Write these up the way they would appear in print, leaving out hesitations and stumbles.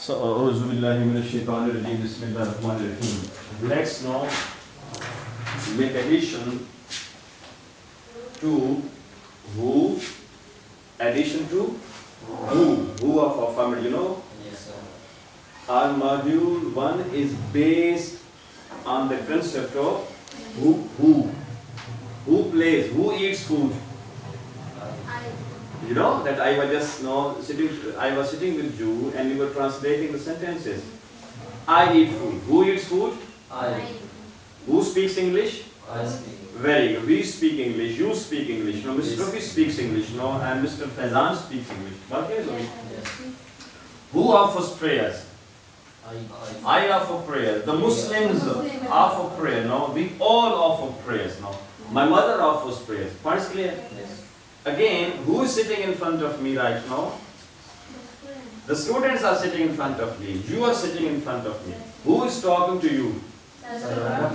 So, let's now make addition to who, addition to who of our family, you know. Yes, sir. Our module 1 is based on the concept of who plays, who eats food. You know that I was just I was sitting with you and we were translating the sentences. I eat food. Who eats food? I Who speaks English? speak. Very good. We speak English. You speak English. No, Mr. Yes. Rafi speaks English. No, and Mr. Faizan speaks English. Okay, so Yes. who offers prayers? I I offer prayers. The Muslims offer prayer. No, we all offer prayers. No, my mother offers prayers. Point is clear. Yes. Again, who is sitting in front of me right now? The students are sitting in front of me. You are sitting in front of me. Who is talking to you?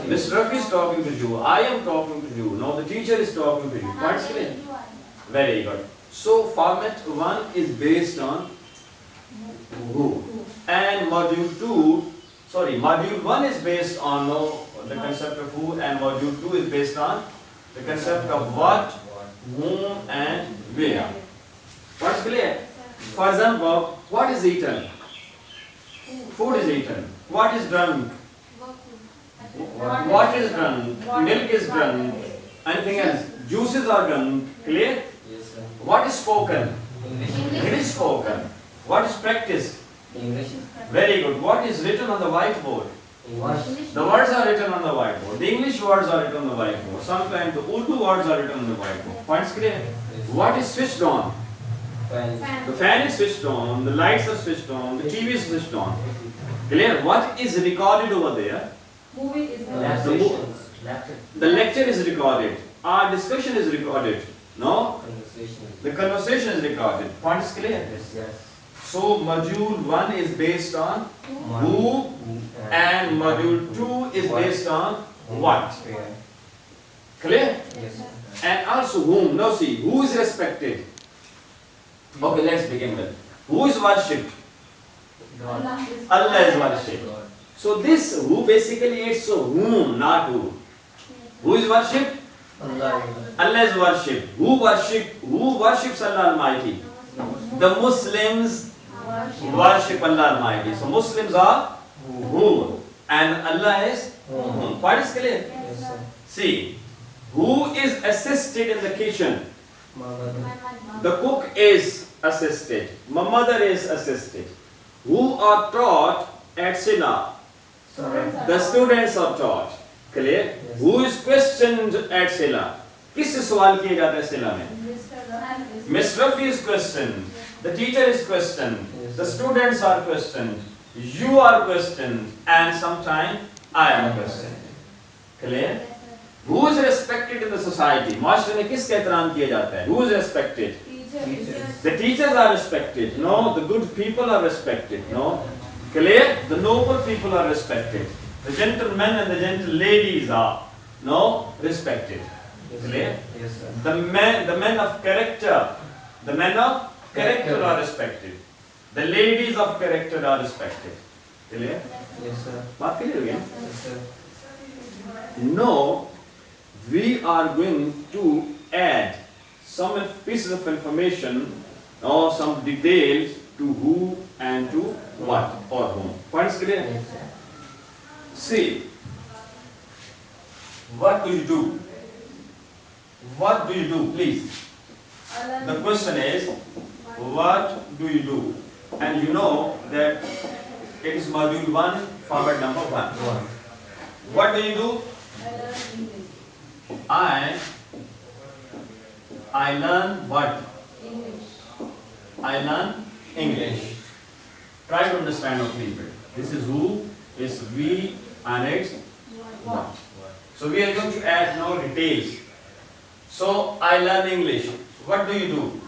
Mr. Rafi is talking to you. I am talking to you. No, the teacher is talking to you. Point is clear. Very good. So format 1 is based on who, and module 1 is based on the concept of who, and module 2 is based on the concept of what, whom, and where. What's clear? For example, what is eaten? Food is eaten. What is drunk? What is drunk? Milk is drunk. Anything else? Juices are drunk. Clear? Yes, sir. What is spoken? English. It is spoken. What is practiced? English. Very good. What is written on the whiteboard? English. The words are written on the whiteboard. The English words are written on the whiteboard. Sometimes the Urdu words are written on the whiteboard. Points clear? What is switched on? Fan. The fan is switched on, the lights are switched on, the TV is switched on. Clear? What is recorded over there? Movie is Lectures. The lecture is recorded. Our discussion is recorded. No? Conversation. The conversation is recorded. Point is clear? Yes. So module 1 is based on who, and module 2 is based on what. Clear? Yes. And also whom. Now see, who is respected? Okay, let's begin with. Who is worshipped? God. Allah is worshipped. God. So this who basically is so whom, not who. Who is worshipped? Allah. Allah is worshipped. Who worships Allah Almighty? The Muslims worship Allah Almighty. So Muslims are who, and Allah is whom. What is clear? Yes, sir. See, who is assisted in the kitchen? Mother. The cook is assisted. My mother is assisted. Who are taught at Sila? Sir. The students are taught. Clear? Yes. Who is questioned at Sila? किससे सवाल किया जाता है सिला में? Miss Rafi is questioned. The teacher is questioned. Yes, The sir. students are questioned. You are questioned. And sometimes I am questioned. Clear? Who is respected in the society? Master में किसका एहतराम किया जाता है? Who is respected? The teachers are respected. No, the good people are respected. No, clear? The noble people are respected. The gentlemen and the gentle ladies are respected. Clear? Yes, sir. The men of character, are respected. The ladies of character are respected. Clear? Yes, sir. बात clear again? Yes, sir. Now we are going to add some pieces of information or some details to who and to what or whom. Points clear? Yes, sir. See, what do you do? What do you do, please? The question is, what do you do? And you know that it is module 1, format number 1. What do you do? I learn what? I learn English. Try to understand a little bit. This is who, is we, and it's what. So we are going to add no details. So I learn English. What do you do?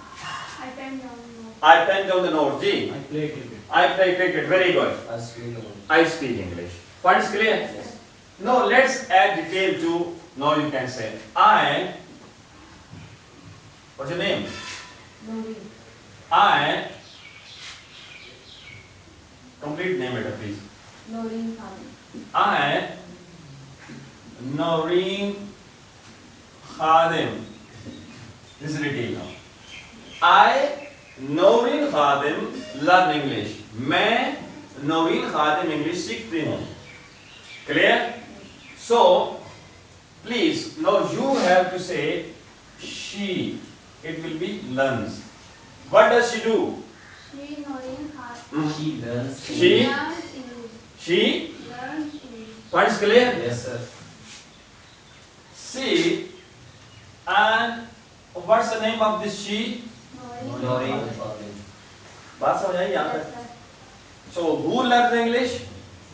I pen down the note. G. I play cricket. I play cricket. Very good. I speak English. I speak English. What is clear? Yes. Now let's add detail to. Now you can say I. What's your name? I Complete name it, please. Noreen Khan. I, Noreen Khadim. This is detail now. I, Noreen Khadim, learn English. मैं Noreen Khadim English सीखती हूँ. Clear? So, please, now you have to say she. It will be learns. What does she do? She Noreen Khan. She learns. She? Learns English. She. Learns English. What is clear? Yes, sir. She. And what's the name of this she? Noreen Noreen Khan. Khadim. बात समझ आई यहाँ Yes, तक? sir. So who learns English?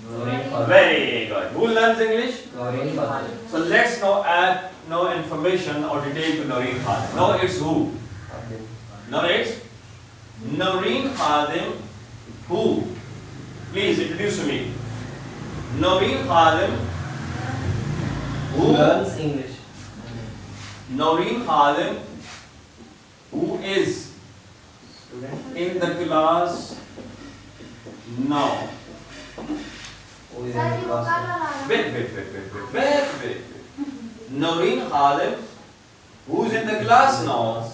Noreen Khadim. Very good. Who learns English? Noreen Khadim. So let's now add no information or detail to Noreen Khadim. Now it's who? Khadim. Now it's Noreen Khadim. Who? Please introduce to me. Noreen Khadim. Who Who? learns English? Noreen Khadim. Who is Student. in the class now? Who is Sir, in you the got class? a Wait. Noreen Khadim. Who's in the class now?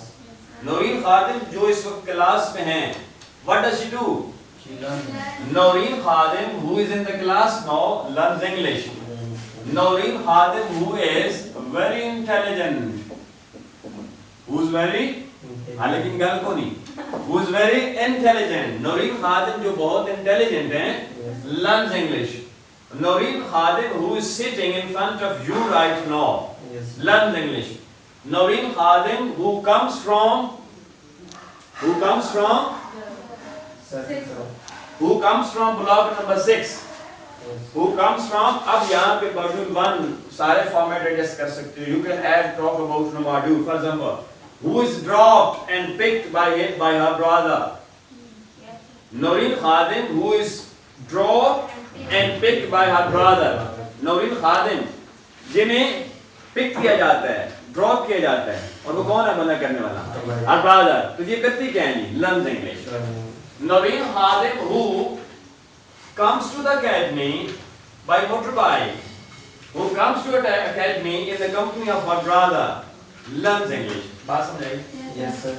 Noreen Khadim जो इस वक्त class में हैं. What does she do? She learns. Noreen Khadim, who is in the class now, learns English. Noreen Khadim, who is very intelligent. Who's very? हाँ लेकिन गल को नहीं. Who's very intelligent. Noreen Khadim जो बहुत intelligent हैं, learns English. Noreen Khadim, who is sitting in front of you right now, Yes. learns English. Noreen Khadim, who comes from? Sir. Six. Sir. Who comes from block number 6? Yes. Who comes from? अब यहाँ पे module 1 सारे format adjust कर सकते हो. You can add talk about the module. For example, who is dropped and picked by her brother? Yes, Noreen Khadim, who is dropped and picked by her brother. Noreen Khadim, जिन्हें pick किया जाता है, drop किया जाता है, और वो कौन है मना करने वाला? Her brother. तो ये करती क्या है नहीं? Learns English. Noreen Khadim, who comes to the academy by motorbike, who comes to the academy in the company of her brother, learns English. बात समझ आई? Yes, sir.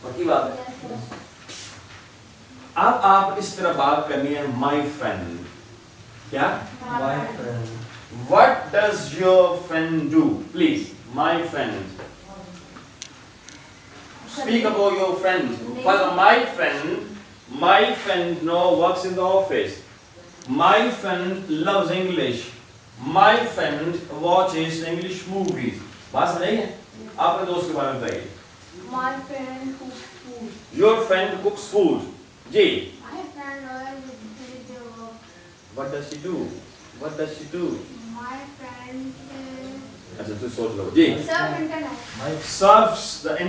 पक्की बात है? yes, sir. अब आप इस तरह बात करनी है my friend. क्या? My friend. What does your friend do? Please, my friend. Speak about your friend. For my friend no works in the office. My friend loves English. My friend watches English movies. बात समझ आई है? आपने दोस्त के बारे में बताइए. My friend cooks food. Your friend cooks food. Ji. My friend always does their work. What does she do? What does she do? My friend अच्छा तू सोच लो. जी. serve internet. My Serves the